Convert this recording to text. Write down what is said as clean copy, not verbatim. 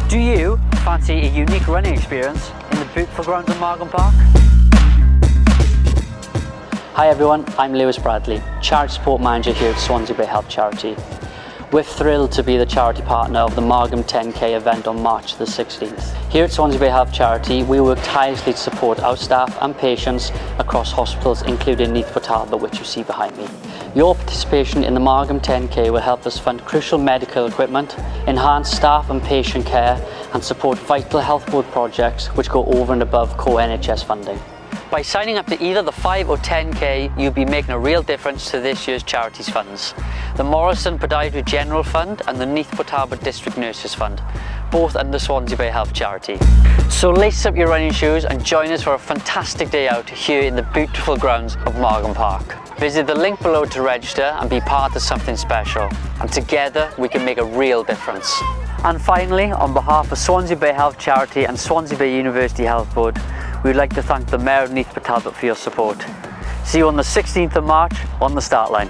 Do you fancy a unique running experience in the beautiful grounds of Margam Park? Hi everyone, I'm Lewis Bradley, Charity Support Manager here at Swansea Bay Health Charity. We're thrilled to be the charity partner of the Margam 10K event on March the 16th. Here at Swansea Bay Health Charity, we work tirelessly to support our staff and patients across hospitals, including Port Talbot, which you see behind me. Your participation in the Margam 10K will help us fund crucial medical equipment, enhance staff and patient care, and support vital health board projects which go over and above core NHS funding. By signing up to either the 5 or 10K, you'll be making a real difference to this year's charities funds. The Morrison Podiatreg General Fund and the Port Talbot District Nurses Fund, both under Swansea Bay Health Charity. So lace up your running shoes and join us for a fantastic day out here in the beautiful grounds of Margam Park. Visit the link below to register and be part of something special. And together we can make a real difference. And finally, on behalf of Swansea Bay Health Charity and Swansea Bay University Health Board, we would like to thank the Mayor of Port Talbot for your support. See you on the 16th of March on the start line.